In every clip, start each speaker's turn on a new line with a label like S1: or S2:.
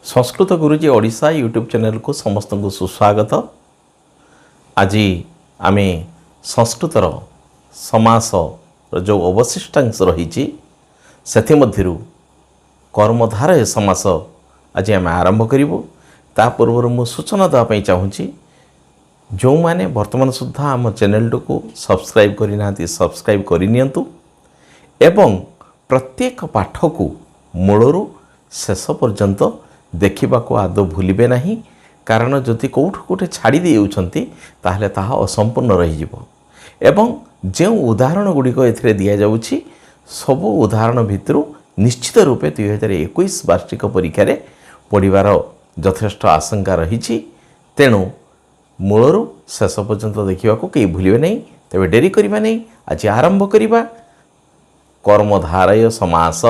S1: संस्कृत गुरुजी Odisha YouTube channel को समस्त को सुस्वागत। आज आम संस्कृतर समास जो अवशिष्टांश रही से कर्मधारय समास आज आम आरंभ करूँ। ता पूर्व मु सूचना देवाई चाहूँगी जो मैंने वर्तमान सुधा आम चैनल को सब्सक्राइब करना सब्सक्राइब करनियंतु एवं प्रत्येक पाठ को मूलरू शेष पर्यंत देखा को आदौ भूलिबे नहीं, कारण जदि कौटू गोटे छाड़ी देउछंती ताहले ताहा असंपूर्ण रही एवं जो उदाहरण गुड़िक ए दि जाउछि सब उदाहरण भितर निश्चित रूपे 2021 वार्षिक परीक्षा रे पढ़िबार यथेष्ट आशंका रही। तेणु मूलरू शेष पर्यंत देखा कई भूलिबे नहीं। तेबे डेरी करिबा नहीं, आज आरंभ करिबा कर्मधारय समास।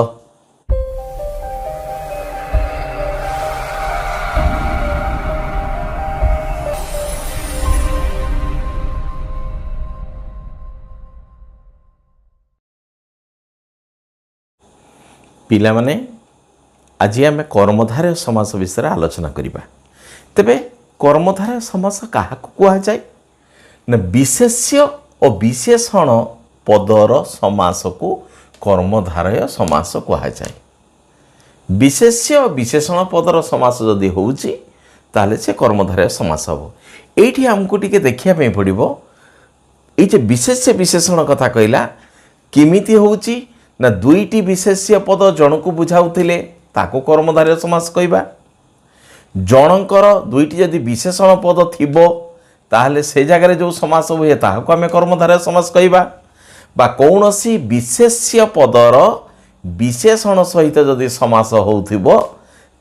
S1: पिला माने आज आम कर्मधारय समास विषय आलोचना करिबा। तेबे कर्मधारय समास काहाकु कुहा जाय ना विशेष्य और विशेषण पदर समास को कर्मधारय समास कुहा जाय। विशेष्य और विशेषण पदर समास जदि होउची ताले से कर्मधारय समास हबो। एठी हमकु टिके देखिया पे पड़िबो ए जे विशेष्य विशेषण कथा कहला किमिति होउची ना दुईटी विशेष्य पद जनकु बुझाउथिले ताको कर्मधारय समास कहबा। जनकर दुईटी जदि विशेषण पद थिबो ताहले से जगह जो समास हुए ताहाको आमे कर्मधारय समास कहबा। बा कौनसी विशेष्य पदर विशेषण सहित जदि समास होउथिबो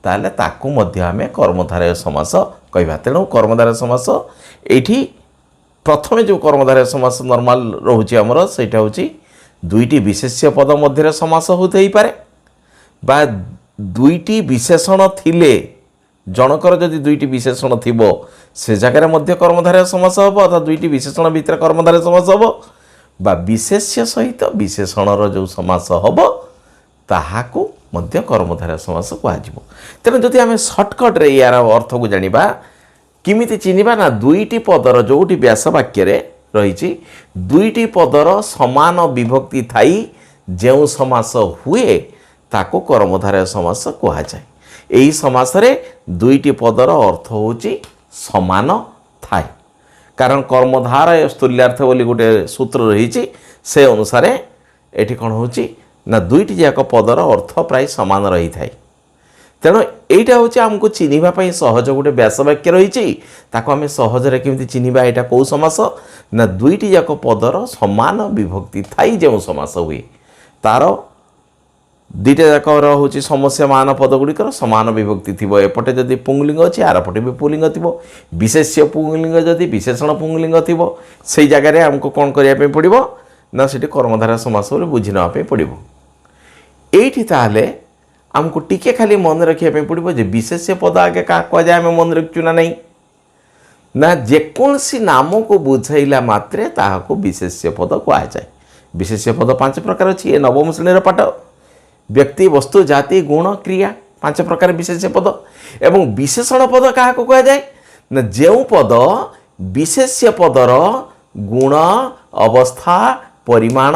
S1: ताहले ताको मध्य आमे कर्मधारय समास कहबा। तेणु कर्मधारय समास एठी प्रथमे जो कर्मधारय समास नॉर्मल रहउची हमर सेटा होची दुईटी विशेष्य पद मध्य समास होते ही पारे बा दुईटी विशेषण थिले जनकर जदि दुईटी विशेषण थिबो से जगह मध्य कर्मधारय समास हबो अथवा दुईटी विशेषण भितर कर्मधारय समास हबो बा विशेष्य सहित विशेषणर जो समास हबो ताहाको मध्य कर्मधारय समास कुहाजिबो। तेणु जदि आमे शॉर्टकट रे यार अर्थ को जानिबा किमिति चिनिबा ना दुईटी पदर जोटी व्यास वाक्य रे रही दुईटी पदर समान विभक्ति थाई जो समास हुए ताको कर्मधारय समास कहा जाए। यही समास रे दुईटी पदर अर्थ होची समान थाए, कारण कर्मधारय स्तुल्यार्थ बोली गोटे सूत्र रही से अनुसार एठी कौन होची ना दुईटी जाक पदर अर्थ प्राय समान रही थाए। तेणु यहीटा हूँ आमको चिन्हवाई सहज गोटे व्यास वाक्य रही ताको आम सहजरे केमती चिन्हवा यहाँ कौ समास ना दुईटी जाक पदर समान विभक्ति थाई जो समास हुए तार दुईटा जाक हूँ समस्यामान पद गुड़िकर समान विभक्ति थी। एपटे जदि पुंगलिंग अच्छी आरपटे भी पुंगलिंग थी, विशेष्य पुंगलिंग जदि विशेषण पुंगलिंग थी से जगह आमको कौन करने पड़ो ना से कर्मधारय समास बुझी नापी पड़ो। ये ताहले आमको टिके खाली मन रखा पड़ो जे विशेष्य पद आगे क्या कहुए आम मन रखु ना नहीं ना जेकोसी नाम को बुझाइला मात्रे ताहाको विशेष्य पद कहा जाए। विशेष्य पद 5 प्रकार अच्छी। ये नवम श्रेणी पाठ व्यक्ति वस्तु जाति गुण क्रिया 5 प्रकार विशेष्य पद एवं विशेषण पद क्या कहा जाए ना जो पद विशेष्य पदर गुण अवस्था परिमाण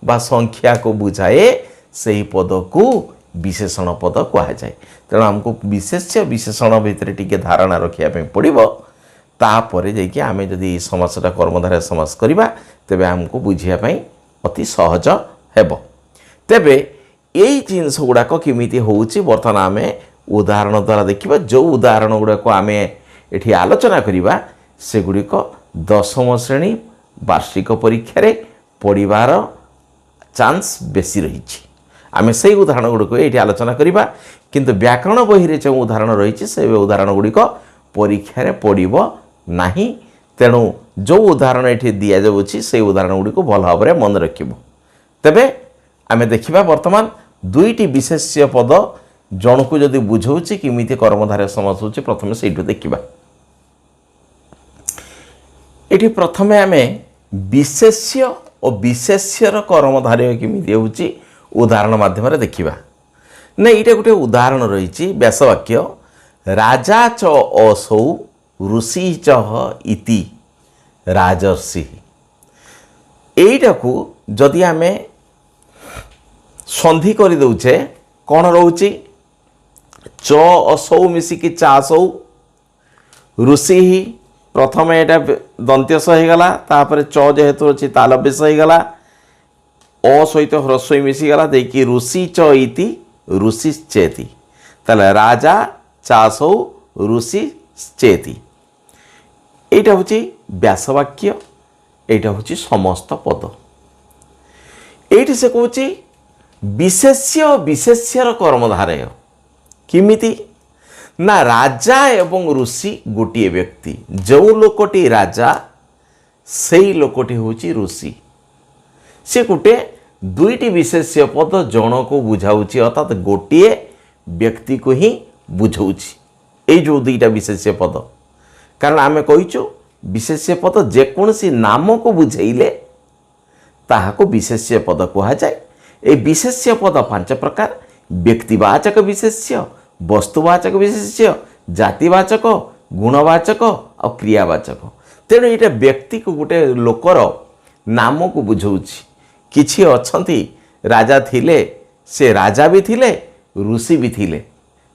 S1: बा संख्या को बुझाए से पद को विशेषण पद कहा जाए। तेणु आमको विशेष्य विशेषण भितर टिके धारणा रखा पड़ो तापर जाकि आम जदि समासटा कर्मधारय समास करवा तेबे आमको बुझापी अति सहज हेब। तेबे यही जिनस गुड़ाक केमिति होउछि बर्तमान आम उदाहरण द्वारा देखिबा। जो उदाहरण गुड़ाक आम एठी आलोचना करवा से गुड़िक 10वीं श्रेणी वार्षिक परीक्षा रे पढ़िबार चांस बेसी रही। आम से उदाहरण गुड़िक ये आलोचना करवा, किंतु व्याकरण बही जो उदाहरण रही से उदाहरण गुड़िक परीक्षा रे पड़ो नहीं। तेणु जो उदाहरण ये दि जाऊँगी से उदाहरण गुड़िक भल भाव में मन रखिबो। तेबे आम देखिबा वर्तमान दुईटी विशेष्य पद जन को जदि बुझाऊँच किमिति कर्मधारय समास होची प्रथमे सेठू देखिबा। एठी प्रथमे आम विशेष्य और विशेष्यर कर्मधारय किमिति होची उदाहरण माध्यम देखिबा। ना ये गोटे उदाहरण रही व्यासवाक्य राजा च असौ ऋषि च इति राजर्षि। एटा को जदि आमे संधि कर दउछे कौन रोचे च असौ मिसिकी चासौ ऋषि प्रथम एटा दंत्यस हो गला तापर च जेहेतु अच्छी तालव्यस हो गला अ सहित ह्रस्व मिसीगला देखिए ऋषि च इति ऋषि चेति ताले राजा चासौ ऋषि चेति। एटा हूँ व्यासवाक्य एटा हूँ समस्त पद। ये से कौच विशेष्य विशेष्यर कर्मधारय किमिति ना राजा एवं ऋषि गोटे व्यक्ति जो लोकटी राजा से लोकटी हूँ ऋषि से गोटे दुईटी विशेष्य पद जन को बुझाऊँच अर्थात गोटे व्यक्ति को ही बुझाऊँच ये जो दुईटा विशेष्य पद कारण आम कहीचु विशेष्य पद जेकोसी नाम को बुझेले ताहाको विशेष्य पद कह जाए। ए विशेष्य पद पांच प्रकार व्यक्तिवाचक विशेष्य वस्तुवाचक विशेष्य जातिवाचक गुणवाचक और क्रियावाचक। तेणु ये व्यक्ति को गोटे लोकर नाम को बुझाऊँच किछि अछंती राजा थिले से राजा भी थिले ऋषि भी थिले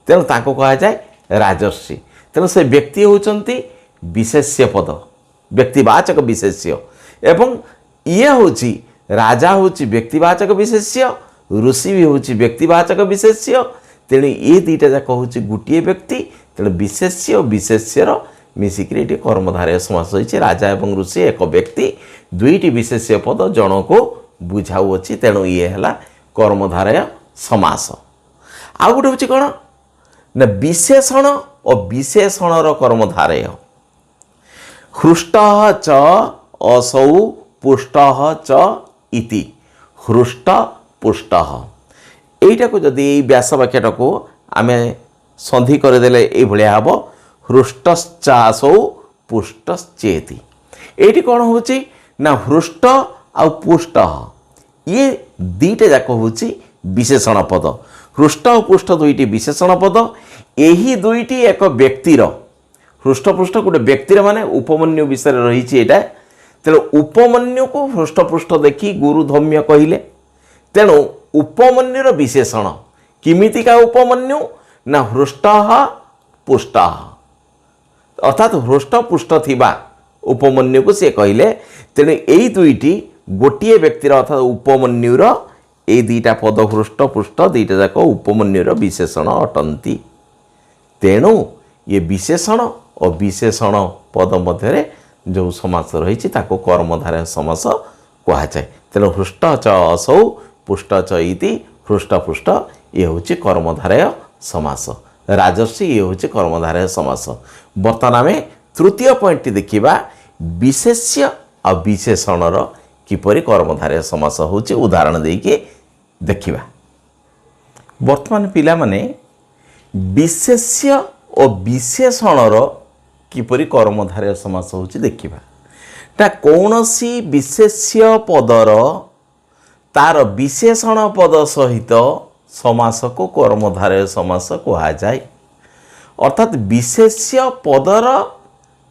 S1: तेणु ताको कहा जाए राजर्षि। तेणु से व्यक्ति होचंती विशेष्य पद व्यक्तिवाचक विशेष्य एवं ये होची राजा होची व्यक्तिवाचक विशेष्य ऋषि भी होची व्यक्तिवाचक विशेष्य। तेणु ये दुईटा जाक होची गोटे व्यक्ति तेणु विशेष्य विशेष्यर मिसिकी ये कर्मधारय समास होइछि। राजा एवं ऋषि एक व्यक्ति दुईटी विशेष्य पद जन को बुझाऊँच तेणु ये है कर्मधारय समास। आउ गोटे हूँ कौन ना विशेषण और विशेषणर कर्मधारय हृष्ट च असौ पुष्ट च इति हृष्ट पुष्ट यहीटा को जदि व्यासवाक्यटा को आम संधि करदेले ये हम हृष्टश्चासौ पुष्टश्चेति। ये कौन हो ना हृष्ट आ पुष्ट ये दुईटा जाक हूँ विशेषण पद हृष्ट और पुष्ट दुईटी विशेषण पद यही दुईटी एक व्यक्तिर हृष्टपुष्ट गोटे व्यक्तिर माने उपमन्यु विषय रही तेणु उपमन्यु को हृष्टपुष्ट देखी गुरुधम्य कहले तेणु उपमन्युर विशेषण किमितिका उपमन्यु ना हृष्ट पुष्ट अर्थात हृष्टपुष्ट थिबा उपमन्यु को सी कहले। तेणु यही दुईटी गोटे व्यक्तिर अर्थात उपमन्युर ये दुईटा पद हृष्टपुष्ट दुईटा जाक उपमन्युर विशेषण अटंती। तेणु ये विशेषण और विशेषण पद मध्य जो समास रही कर्मधारय समास कह जाए। तेणु हृष्ट च असौ पुष्ट च इति हृष्टपुष्ट ये हूँ कर्मधारय समास राजर्षि ये हूँ कर्मधारय समास। बर्तमान आम तृतीय पॉइंट देखा विशेष्य और विशेषणर किपरि कर्मधारय समास होची उदाहरण देके देखिबा। वर्तमान पिला माने विशेष्य और विशेषणर किपरि कर्मधारय समास होची देखिबा। ता कौनसी विशेष्य पदर तार विशेषण पद सहित समास को कर्मधारय समास कहा जाए। अर्थात विशेष्य पदर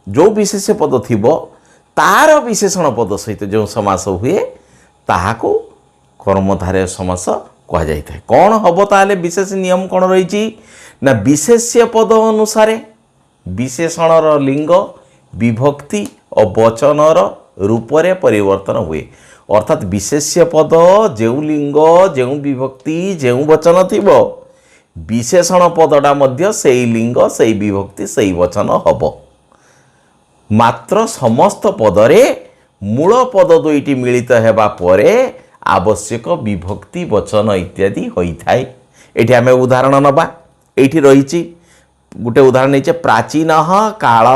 S1: जो विशेष्य पद थिबो तार विशेषण पद सहित जो समास हुए ताहाको कर्मधारय समास कह जाए। कौन हम ताले विशेष नियम कौन रही ना विशेष्य पद अनुसार विशेषणर लिंग विभक्ति और वचनर रूपरे परिवर्तन हुए। अर्थात विशेष्य पद जो लिंग जो विभक्ति जो वचन थिबो विशेषण पदटा मध्य सेई लिंग सेई विभक्ति सेई वचन हब। मात्र समस्त पदरे मूल पद दुईटी मिलित हेबा परे आवश्यक विभक्ति वचन इत्यादि होइथाय। एठी आमे उदाहरण नबा एठी रहिछि गोटे उदाहरण नहीं प्राचीन काल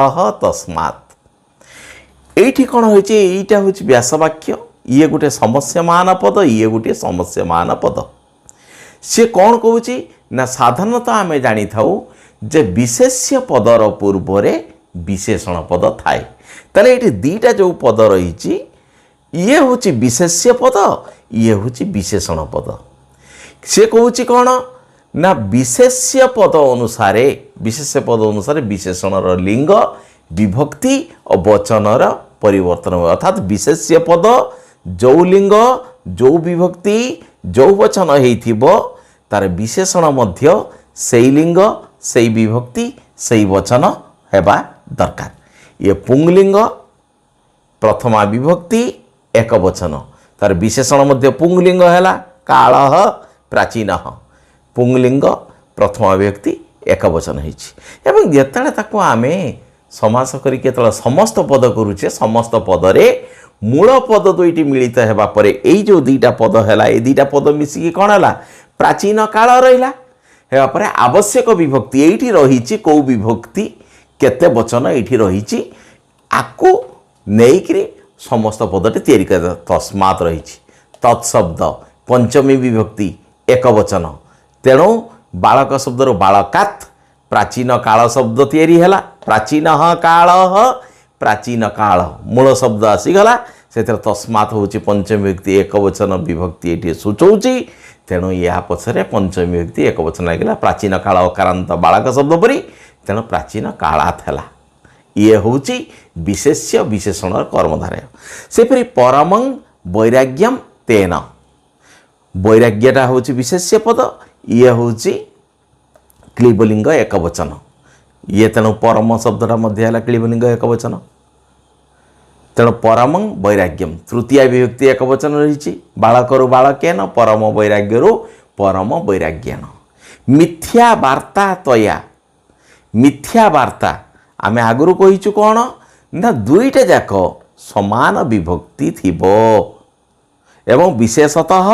S1: तस्मात् एठी कौन होइछि एटा होछि व्यासवाक्य ये गोटे समस्यमान पद ये गोटे समस्यमान पद से कौन कहूँ ना साधारणतः आम जानी थाउ जे विशेष्य पदर पूर्वरे विशेषण पद थाए ताले ये दीटा जो पद रही ये हूँ विशेष्य पद ये हूँ विशेषण पद। से कहूँ कौन ना विशेष्य पद अनुसार विशेषणर लिंग विभक्ति और वचनर परिवर्तन हुए अर्थात विशेष्य पद जो लिंग जो विभक्ति जो वचन होइथिबो तार विशेषण मध्य सेई लिंग सेई विभक्ति सेई वचन हेबा दरकार। ये पुंगलिंग प्रथमा विभक्ति एक वचन तार विशेषण मध्य पुंगलिंग हैला कालः प्राचीनः पुंगलिंग प्रथमा विभक्ति एक वचन होइछि एवं जेतले ताको आमे समास करी केतले समस्त पद करूचे समस्त पदरे मूल पद दुईटी मिलित हेबा परे एई जो दुईटा पद हैला ए दुईटा पद मिसिकी कोन हैला प्राचीन काल रहिला हेबा परे आवश्यक विभक्ति एइठी रहिछि को विभक्ति केते वचन एइठी रहिछि आकु नेइकरी समस्त पदटे तयारी कर तस्मात् रहिछि तत्शब्द पंचमी विभक्ति एक वचन तेणु बालक शब्द बालकात् प्राचीन काल शब्द तयारी हैला प्राचीन काल प्राचीन काल मूल शब्द आसीगला से तस्मात् होची पंचमी विभक्ति एक वचन विभक्ति ये सूचौची तेणु या पछरे पंचमी विभक्ति एक वचन लगे प्राचीन काल अकारांत बालक शब्द परी तेणु प्राचीन कालात् हैला ये होची विशेष्य विशेषण कर्मधारय सेपरी परमं वैराग्यम तेन वैराग्यटा होची विशेष्य पद ये होची क्लीबलिंग एक वचन ये तेणु परम शब्दटा मध्य है क्लीबलिंग एक वचन तेणु परमं वैराग्यम तृतीय विभक्ति एक वचन रही बालकरु बालकेन परम वैराग्यरु परम वैराग्यन मिथ्या वार्ता तया मिथ्या वार्ता आम आगु कहीचु कौन ना दुईटा जाक समान विभक्ति थिबो एवं विशेषतः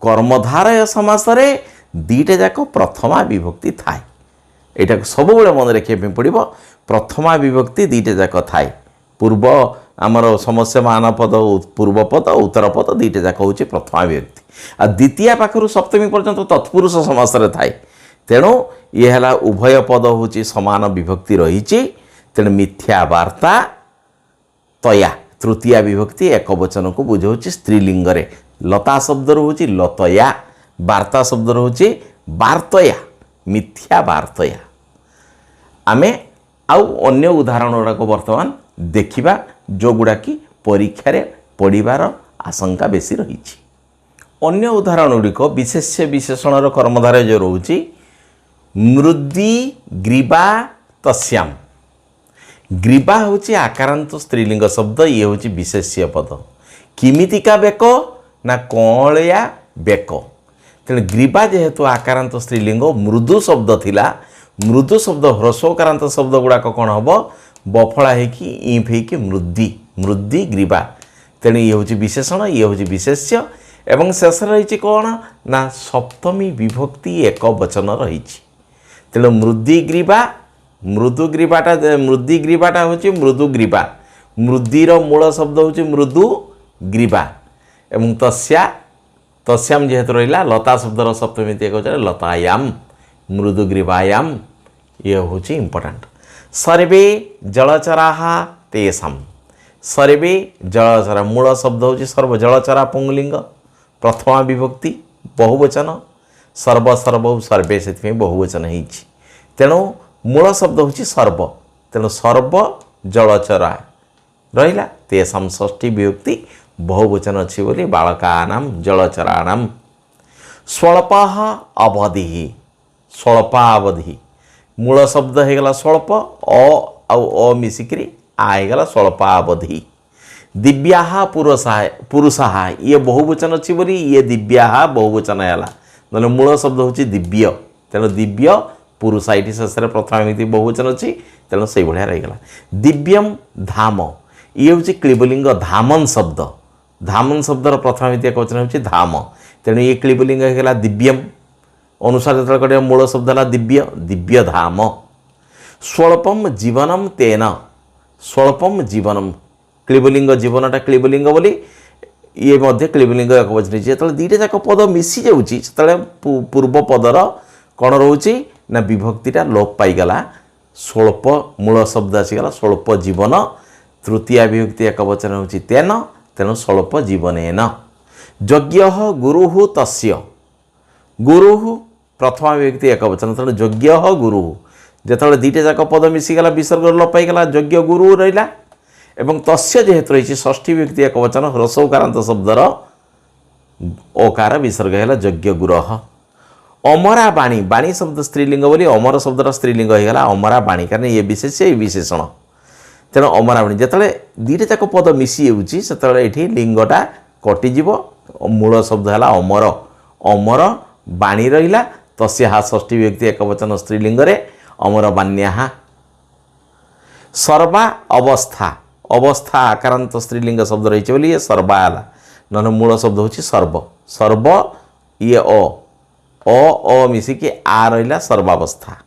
S1: कर्मधारय समास रे दीटा जाक प्रथमा विभक्ति थाए एटा सब बेले मन रखा पड़ो प्रथमा विभक्ति दीटा जाक थाए पूर्व आमर समस्यमान पद पूर्व पद उत्तर पद दीटा जाक हूँ प्रथमा विभक्ति आ द्वितीय पाखर सप्तमी पर्यंत तत्पुरुष समास रे थाए तेणु ये है उभय पद हूँ समान विभक्ति रही तेणु मिथ्या वार्ता तया तृतीय विभक्ति एक वचन को बुझाऊँ स्त्रीलिंग लता शब्द हूँ लतया वार्ता शब्द हूँ वार्तया मिथ्या वार्तया आमे आउ अन्य उदाहरण गुड़ाक बर्तमान देखिबा जो गुड़ा की परीक्षा रे पढ़िबार आशंका बेसी रही अन्य उदाहरण गुड़िक विशेष्य विशेषणर कर्मधारय जो रोची मृद्दी ग्रीवा तस्याम ग्रीवा होची आकारांत स्त्रीलिंग शब्द ये होची विशेष्य पद किमितिका बेक ना कौलिया बेक तेणु ग्रीवा जेहेतु आकारांत स्त्रीलिंग मृदु शब्द थिला मृदु शब्द ह्रस्वकारांत शब्द गुड़ाक कौन हम बफला होकि इंफ होकि मृद्दी मृद्दी ग्रीवा तेणु ये हूँ विशेषण ये हूँ विशेष्य एवं शेष रही कौन ना सप्तमी विभक्ति एक वचन रही तेणु मृद्दी ग्रीवा मृदु ग्रीवाटा हूँ मृदु ग्रीवा मृद्दीर मूल शब्द हूँ मृदु ग्रीवा एवं तस्याम जेहेतु रहा लता शब्दर सप्तमी एक वचन लतायाम मृदुग्रीवायाम ये हूँ इम्पोर्टाट सर्वे जलचरा तेषाम सर्वे जलचरा मूल शब्द हूँ सर्व जलचरा पुंगलिंग प्रथमा विभक्ति बहुवचन सर्व सर्व सर्वे से बहुवचन हो तेणु मूल शब्द हूँ सर्व तेणु सर्व जलचरा रहा तेषाम षष्ठी विभक्ति बहुवचन अच्छी बोली बालकानाम जलचराणाम स्वल्प अवधि स्वल्पा अवधि मूल शब्द होगला स्वल्प अ मिसिकी आगला स्वल्पा अवधि दिव्या पुरुषा ये बहुवचन अच्छी बोली ये दिव्या बहुवचन है ना मूल शब्द हूँ दिव्य तेणु दिव्य पुरुष ये शेष प्रथम एमती बहुवचन अच्छी तेणु से भाया रहीगला दिव्यम धाम ये हूँ क्लीबलिंग धामन शब्दर प्रथम एमती एक वचन हूँ धाम तेणु ये क्लीबलिंग होगा दिव्यम अनुसार जो मूल शब्द है दिव्य दिव्य धाम स्वल्पम जीवनम तेन स्वल्पम जीवनम क्लीबलिंग जीवनटा क्लीबलिंग बोली ये मध्य क्लीबलिंग एक वचन जो दीटा जाक पद मिसी जाऊँगी पूर्व पदर कौन रोचे ना विभक्तिटा लोप पाईगला स्वल्प मूल शब्द आसीगला स्वल्प जीवन तृतीय विभक्ति एक वचन हूँ तेन तेणु स्वल्प जीवनेन यज्ञ गुरु तस्य गुरु प्रथमा विभक्ति एक वचन तेणु यज्ञ गुरु जिते दुईटा जाक पद मिसीगला विसर्ग लोप पाईगला यज्ञ गुरु रहा एवं तस्य जेहेतु रही षष्ठी विभक्ति एक वचन ह्रस्वकारांत शब्दर ओकार विसर्ग है यज्ञ गुरह अमरा बाणी बाणी शब्द स्त्रीलिंग बोली अमर शब्दर स्त्रीलिंग होगा अमरा बाणी कारण ये विशेष्य ये विशेषण तेणु अमरा बाणी जिते दुईटा जाक पद मिसी ये लिंगटा कटिज मूल शब्द है अमर अमर बाणी रहा तस्या षष्ठी व्यक्ति एक वचन स्त्रीलिंग अमर बाण्या सर्वा अवस्था अवस्था आकारांत स्त्रीलिंग शब्द रही बोली ये सर्वा आला न मूल शब्द हूँ सर्व सर्व ये अ मिसिकी आ रहा सर्वावस्था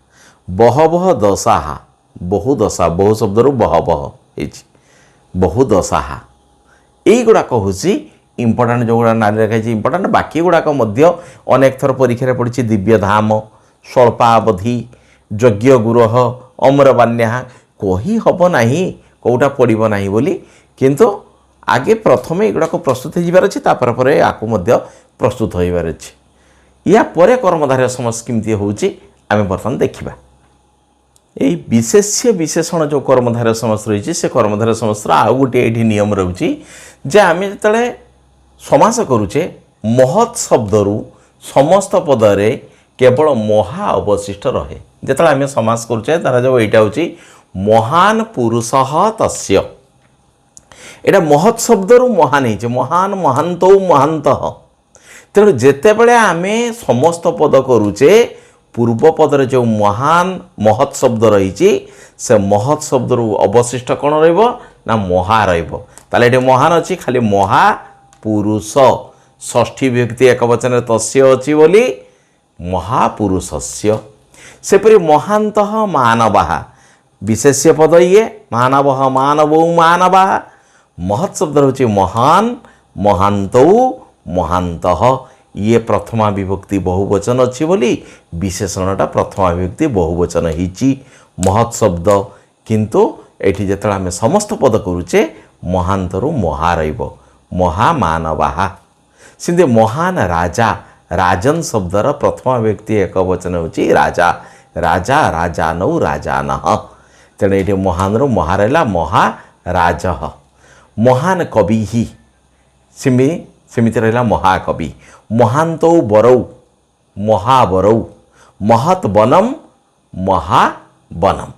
S1: बह बह दशाहा बहु दशा बहु शब्द रू बह बह बहु दशाहा युड़ाक हूँ इंपोर्टाट जो गुड़ा नारी रखाई इंपोर्टाट बाकी गुड़ाक अनेक थर परीक्षा पड़ी दिव्य धाम स्वल्पावधि यज्ञ गुरह अमर बाण्या कही हम ना कौटा पड़ो ना बोली किंतु आगे प्रथम युड़ाक प्रस्तुत होबार अच्छे तापर आपको प्रस्तुत होबार अच्छे या परे कर्मधारय समास केमती होउची आमे बर्तमान देखिबा एई विशेष्य विशेषण जो कर्मधारय समास रही से कर्मधारय समास आउ गोटे एठी नियम रहउची जे आमे जतले समास करूचे महत् शब्दरू समस्त पदरे केवल महा अवशिष्ट रहे जतले आमे समास करूचे तारा जो एटा होची महान पुरुषः तस्य एटा महत् शब्दरू महान है महान महांतो महांतः तेणु जिते बड़े आमे समस्त पद करुचे पूर्व पदर जो महान महत् शब्द रही से महत् शब्द रु अवशिष्ट कौन ना महा रे महान अच्छी खाली महापुरुष षष्ठी विभक्ति एक वचन तस्य अच्छी बोली महापुरुषस्य सेपरी महांत मानवा विशेष्य पद ये मानव मानवौ मानवा महत् शब्द हूँ महान महांतौ महांतः ये प्रथमा विभक्ति बहुवचन अच्छी बोली विशेषणटा प्रथमा विभक्ति बहुवचन होती महत् शब्द किंतु एठी जेतला आमे समस्त पद करूचे महांतरु महा रहिबो महामानवा सिंधे महान राजा राजन शब्दर प्रथमा विभक्ति एक वचन होची राजा राजा राजानौ राजानः तेणु ये महान रु महा रहा महाराज महान कवि ही सेमिति रहा महाकवि महांतौ बरौ महाबरौ महत् बनम महाबनम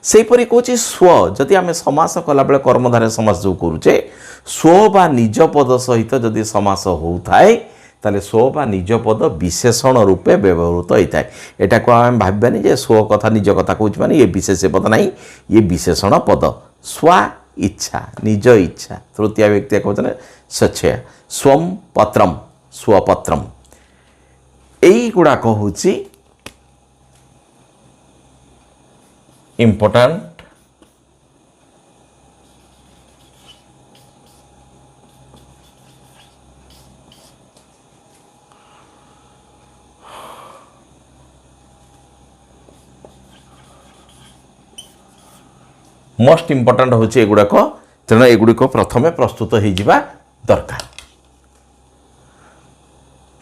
S1: सेपरी कौच स्व जदि आम समास कला बेले कर्मधारय समास जो करुचे स्व बा निज पद सहित जदि समास होता है ताले स्व बा निज पद विशेषण रूपे व्यवहृत होता है यहाँ को आम भावानी जे स्व कथा निज कथा कौच माने ये विशेष पद नहीं ये विशेषण पद स्वा इच्छा निज इच्छा तृतीय व्यक्ति कहते स्वच्छया स्वम पत्रम स्वपत्रम यही गुड़ाक हूँ इम्पोर्टाट मोस्ट इम्पोर्टाट हूँ एगुड़ाक तेणु एगुड़िक प्रथमे प्रस्तुत हो जावा दरकार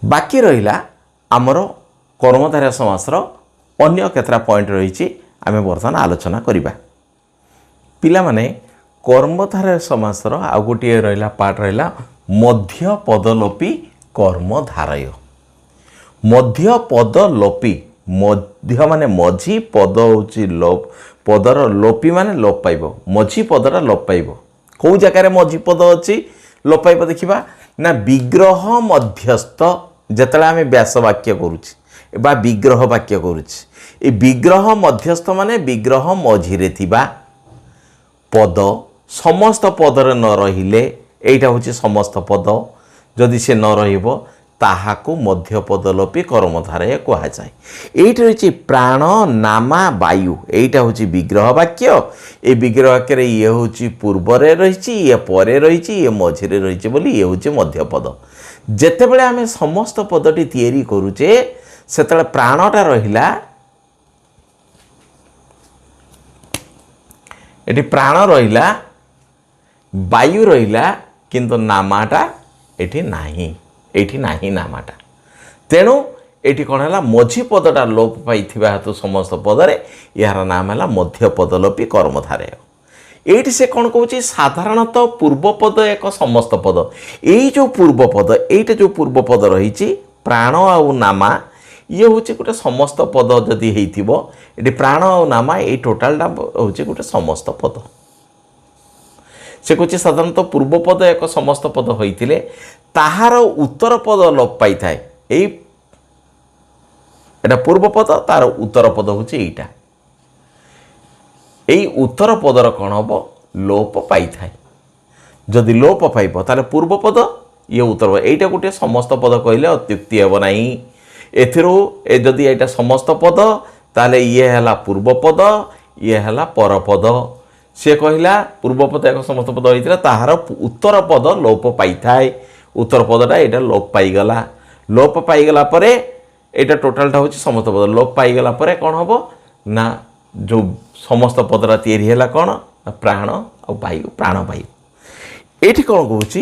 S1: बाकी रहिला आमर कर्मधारय समासर अन्य केतरा पॉइंट रही आमे बर्तमान आलोचना करिबा पिला माने कर्मधारय समासर आ गोटे रहिला पार्ट रहिला मध्य पदलोपी कर्मधारय मध्य पदलोपी मध्य माने मझी पद होची लोप पदर लोपी माने लोप पाइबो मझी पदरा लोप पाइबो कौ जगार मझी पद अच्छी लोप पाइबो देखिबा ना विग्रह मध्यस्थ जेतला आमे व्यास वाक्य करूछि बा विग्रह वाक्य करूछि ए विग्रह मध्यस्थ माने विग्रह मझिरे थिबा पद समस्त पदर न रहिले एटा होछि समस्त पद जदि से न रहिबो ताहाकु मध्य पदलोपी कर्मधारय कहा जाए एटा होछि प्राण नामा वायु एटा होछि विग्रह वाक्य ए विग्रह वाक्य ये होछि पूर्वरे रहिछि ये परे रहिछि ये मझिरे रहिछि बोली ये होछि मध्य पद जेते बेले आमे समस्त पदटी तैयारी करूचे सेतले प्राणटा रहिला एटी प्राण रहिला वायु रहिला किंतु नामाटा एटी नाही नामाटा तेणु एटी कौन है मझी पदटा लोप पाई हेतु समस्त पदरे यार नाम है मध्य पदलोपी कर्मधारय। ये से कौन कौच साधारणतः पूर्वपद एक समस्त पद यही जो पूर्वपद ये जो पूर्वपद रही प्राण आउ नामा ये हूँ गोटे समस्त पद जदि ये प्राण आउ नामा ये टोटालटा हूँ गोटे समस्त पद। से कहे साधारणतः पूर्वपद एक समस्त पद होते ताहार उत्तर पद लोप पाई था एटा पूर्वपद तार उत्तर पद हूँ यहीटा यही उत्तर पदर कौन हम लोप पाई था जदि लोप पाइब ताले पूर्वपद ये उत्तर पद यहीटा गोटे समस्त पद कहले अत्युक्ति हे ना जदि यहाँ समस्त पद ताले ये है पूर्वपद ये है परपद सी कहला पूर्वपद एक समस्त पद होता ताहार उत्तर पद लोप पाई थाए उत्तर पदटा यहाँ लोप पाईगला लोप पाईगला परे यहाँ टोटालटा हूँ समस्त पद लोप पाईगला परे कौन हम ना जो समस्त पदटा तैयारी है कौन प्राण और वायु प्राण वायु ये कौन कौच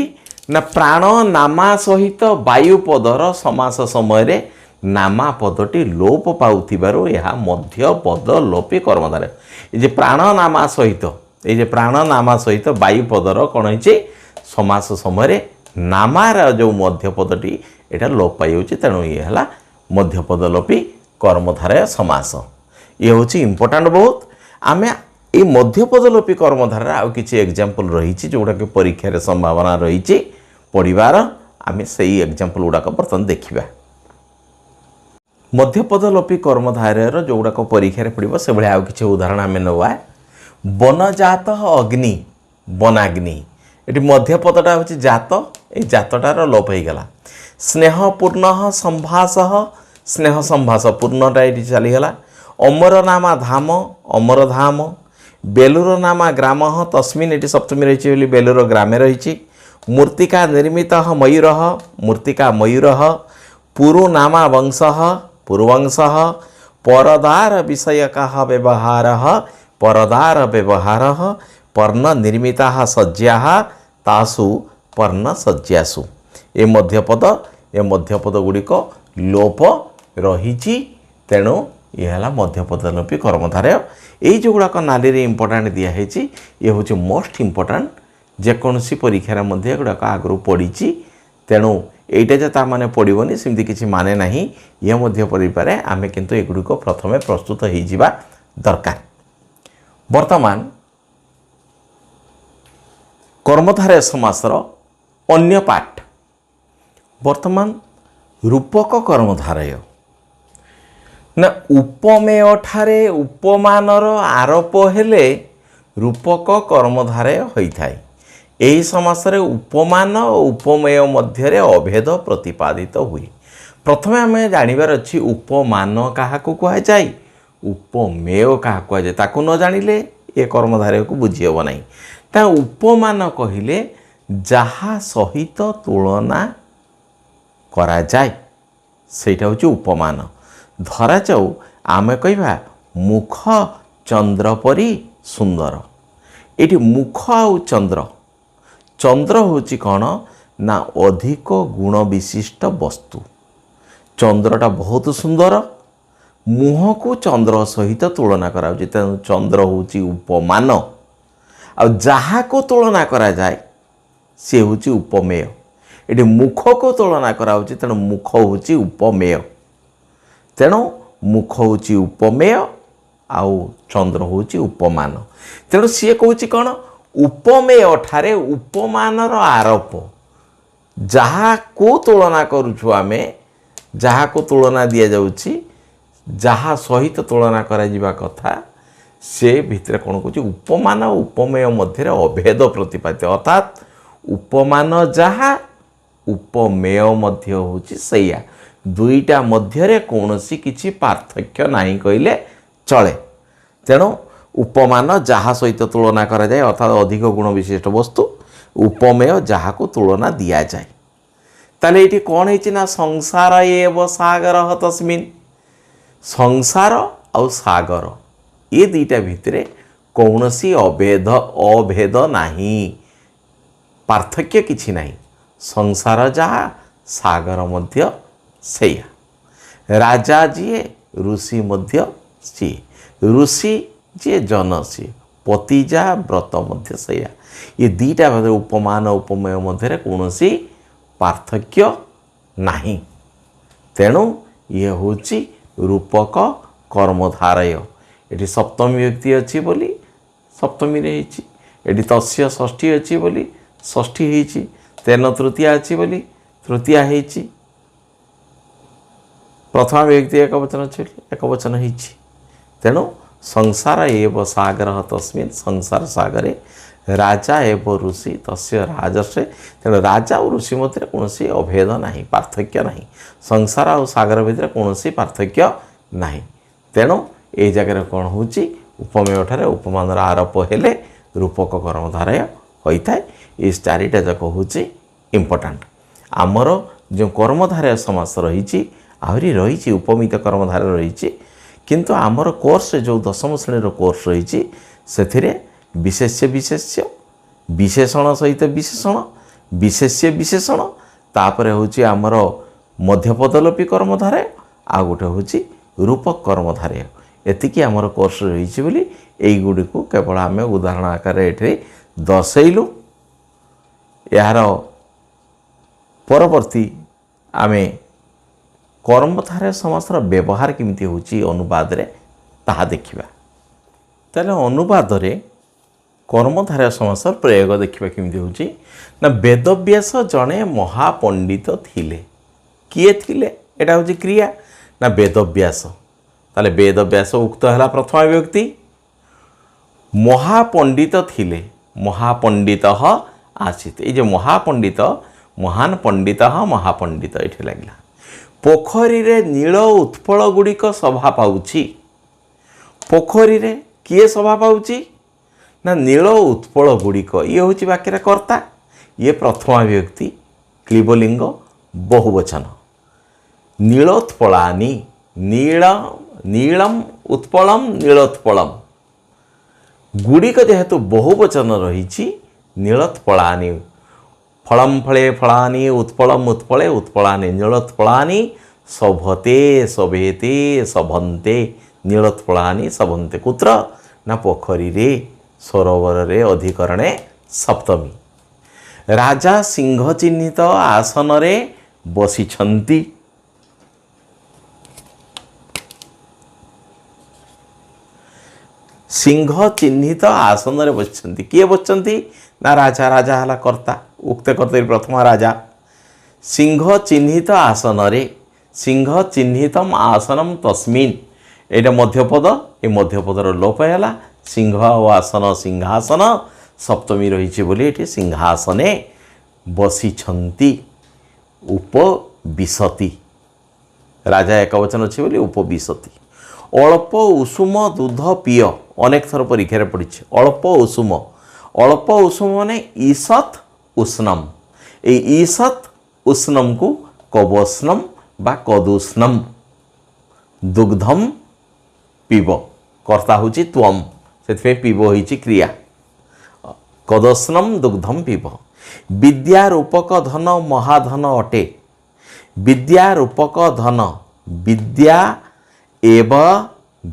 S1: ना प्राण नामा सहित वायु पदर समास समय नामा पदटी लोप पाउथिबारु यह मध्य पद लोपी कर्मधारय। ये प्राण नामा सहित ये प्राण नामा सहित वायु पदर कौन है समास समय नामार जो मध्य पदटी यहाँ लोप पाई तेणु ये है मध्य पद लोपी कर्मधारय समास। ये हूँ इम्पोर्टाट बहुत आम ये मध्य पद लोपी कर्मधारय आउ किसी एग्जाम्पल रही जोटा कि परीक्षार संभावना रही पढ़ार आम से एग्जाम्पल गुड़ाक बर्तमान देखा। मध्य पद लोपी कर्मधारय जो गुड़ाक परीक्षार पड़ो से भाई आउ कि उदाहरण आम नवा बनजात अग्नि वनाग्नि ये मध्य पदटा हूँ जात ये जातटार लोप हो गला स्नेहपूर्ण संभास स्नेह संभास पूर्णटा ये चलीगला अमर नामा धाम अमर धाम बेलूर नामा ग्राम तस्मिन ये सप्तमी रही बेलूर ग्रामे रही मूर्तिका निर्मित मयूर मूर्तिका मयूर पुरु नामा वंश पुरुवंश परदार विषयक व्यवहार परदार व्यवहार पर्ण निर्मिता सज्जा तासु पर्ण सज्जासु ये मध्यपद गुड़िक लोप रही तेणु ये है मध्यपद लोपी कर्मधारय। ये जो गुड़ाक नाली इंपोर्टाट दिखाई ये हूँ मोस्ट इंपोर्टाट जेकोसी परीक्षार मध्य गुड़ाक आगु पड़ी तेणु यहीटा जो ताने पड़ोनी सेमती किसी माने ना ये मध्य पड़े आम किंतु एगुड़िक प्रथमे प्रस्तुत हो दरकार। वर्तमान कर्मधारय समासर अन्य पाठ वर्तमान रूपक कर्मधारय ना उपमेय ठारे उपमानर आरोप हेले रूपक कर्मधारय होता है। यही समासरे उपमान और उपमेय मध्य अभेद प्रतिपादित हुए। प्रथमे आम जानवर अच्छी उपमान क्या कह जाए उपमेय क्या कह जाए ताकू न जानिले ये कर्मधारय को बुझी हेब ना ता उपमान कहले जहा सहित तुलना करा जाए सेटा हूँ उपमान। धरा जाऊ आम कहवा मुख चंद्र परी सुंदर ये मुख आउ चंद्र चंद्र हूँ कौन ना अधिक गुण विशिष्ट वस्तु चंद्रटा बहुत सुंदर मुह को चंद्र सहित तुलना करा तेणु चंद्र हूँ उपमान आ जहाँ को तुलना करा जाए सी हूँ उपमेय ये मुख को तुलना करा तेणु मुख हूँ उपमेय तेणु मुख हूँ उपमेय आउ चंद्र हूँ उपमान तेणु सी कहूँ कौन उपमेय ठारे उपमानर आरोप जहाँ को तुलना करुछु आमे जहाँ को तुलना दि जाउछि जहाँ सहित तुलना करा जिबा कथा से भितर कौन कहूँ उपमान और उपमेय मध्य अभेद प्रतिपादित अर्थात उपमान जहाँ उपमेय मध्य होछि सैया दुईटा मध्य कौनसी किछि पार्थक्य नहीं कहले चले। तेणु उपमान जहाँ सहित तुलना करा जाए अर्थात अधिक गुण विशिष्ट वस्तु उपमेय जहाँ को तुलना दिया जाए ताले ये कौन है संसार एव सागर तस्मिन् संसार और सागर ये दुईटा भितर कौनसी अभेद नहीं पार्थक्य किछि नहीं संसार जहाँ सागर मध्य सैया राजा जी ऋषि मध्य सी ऋषि जी जन सी पतिजा व्रत मध्य सैया ये दीटा उपमान उपमेय मध्य कौन पार्थक्य नहीं तेणु ये हूँ रूपक कर्मधारय ये सप्तमी व्यक्ति अच्छी बोली सप्तमी ये तस्य षष्ठी अच्छी बोली षष्ठी होती तेन तृतीया अच्छी बोली तृतीया होती प्रथम व्यक्ति एक वचन अच्छी एक वचन हो तेणु संसार एव सागर तस्मिन् संसार सागरे राजा एवं ऋषि तस्य राजस्वे तेणु राजा और ऋषि मध्य कौन अभेद नहीं पार्थक्य नहीं संसार और सागर भितर कौन पार्थक्य नहीं तेणु ये जगह कौन हो उपमेय ठारे उपमान आरोप हेले रूपक कर्मधारय होता है ये चारिटा जाक हूँ इम्पोर्टाट आमर जो कर्मधारय समास रही आहरी रही उपमित कर्मधारय रही किंतु आमर कोर्स जो दशम श्रेणी कोर्स रही से विशेष्य विशेष्य विशेषण सहित विशेषण विशेष्य विशेषण तापर हूँ आमर मध्यपदलोपी कर्मधारय आ गोटे हूँ रूपक कर्मधारय एतिकी आमर कोर्स रही बोली यही को केवल आम उदाहरण आकार ये दर्शेलु यार परवर्ती आम कर्मधारय समासर व्यवहार केमिति होची अनुवाद रे ताहा देखिबा ताले अनुवाद रे कर्मधारय समासर प्रयोग देखिबा केमिति होची ना वेदव्यास जणे महापंडित थिले किए थिले एटा होची क्रिया ना वेदव्यास ताले वेदव्यास उक्त हला प्रथम व्यक्ति महापंडित थिले महापंडित आसीत ये जो महापंडित महान पंडित महापंडित ये लगला पोखरी रे नील उत्पल गुड़िक सभा पाउछि पोखरी रे किए सभा पाउछि ना नील उत्पल गुड़िक ये हूँ वाक्यर कर्ता ये प्रथमा व्यक्ति क्लीबलिंग बहुवचन नीलोत्पलानि नील नीलम उत्पलम नीलोत्पलम गुड़िक जेहेतु बहुवचन रही नीलोत्पलानि फलम फले फलानि उत्पलम उत्पले उत्पलानि नीलोत्पलानि शोभते शोभेते शोभन्ते नीलोत्पलानि शोभन्ते कुत्र ना पोखरी रे सरोवर रे अधिकरणे सप्तमी राजा सिंह चिन्हित आसन रे बसिछन्ति सिंह चिन्हित आसन रे बसिछन्ति किए बसिछन्ति ना राजा राजा हला कर्ता उक्त कर्ता प्रथम राजा सिंह चिन्हित आसन रे सिंह चिन्हितम आसनम तस्मिन् एटा मध्यपद ये मध्यपदर लोप है सिंह और आसन सिंहासन सप्तमी रही बोली ये सिंहासने बसिछन्ति उपविशति राजा एक वचन अच्छे बोली उपविशति अल्प उषुम दूध पीय अनेक थर परीक्षा पड़ी अल्प उषुम माने ईसत उष्णम ये ईसत उष्णम को कवोष्णम बा कदुष्णम दुग्धम पीब कर्ता हूँ त्वम से पीब हो क्रिया कदोष्णम दुग्धम पीब विद्यारूपक धन महाधन अटे विद्यारूपक धन विद्या एव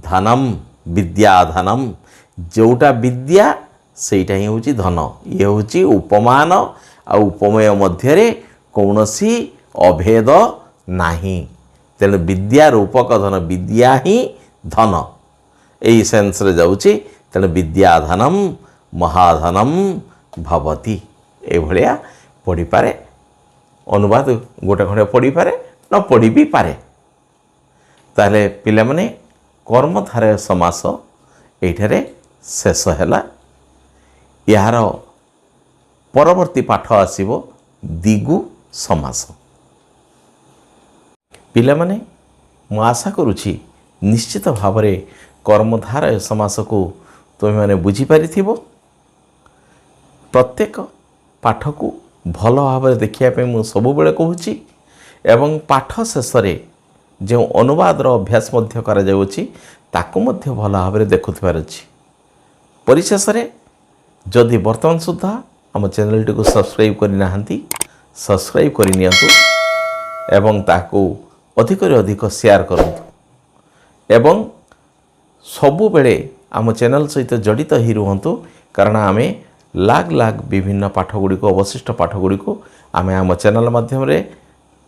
S1: धनम विद्याधनम जोटा विद्या सेटा ही हूँ धन ये हूँ उपमान आ उपमेय मध्य कौनसी अभेद नहीं तेणु विद्यारूपक धन विद्या ही धन यही सेन्स रे जाउची तेणु विद्याधनम महाधनम भवति ए भलिया पढ़ी पारे अनुवाद गोटे खंडे पढ़ी पारे न पढ़ी भी पारे ताले पिला माने कर्मधारय समास एठारे शेष हैला यार परवर्ती पाठ आसीबो दिगु समास पिला माने मु आशा करुछि निश्चित भाव में कर्मधारय समास को तुम मैंने बुझीपारी प्रत्येक पाठ को भल भाव देखिए मुझे सब बेले कहूँ एवं पाठ शेष जो अनुवाद अभ्यास ताकू भल भाव में देखुवार अच्छी परिशेष जदि वर्तमान सुधा आम चैनल टी को सब्सक्राइब करना सब्सक्राइब करनी एवं ताकू अधिक अधिक शेयर करंतु एवं सबुबेले आम चैनल सहित जड़ित ही रुहतु कारण आमे लाग लाग विभिन्न पाठगुड़ी को अवशिष्ट पाठगुड़ी को आमे आम चैनल माध्यम रे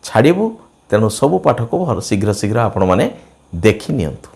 S1: छाड़बू तेणु सबु पाठ को शीघ्र शीघ्र आपण माने देखि नियंतु।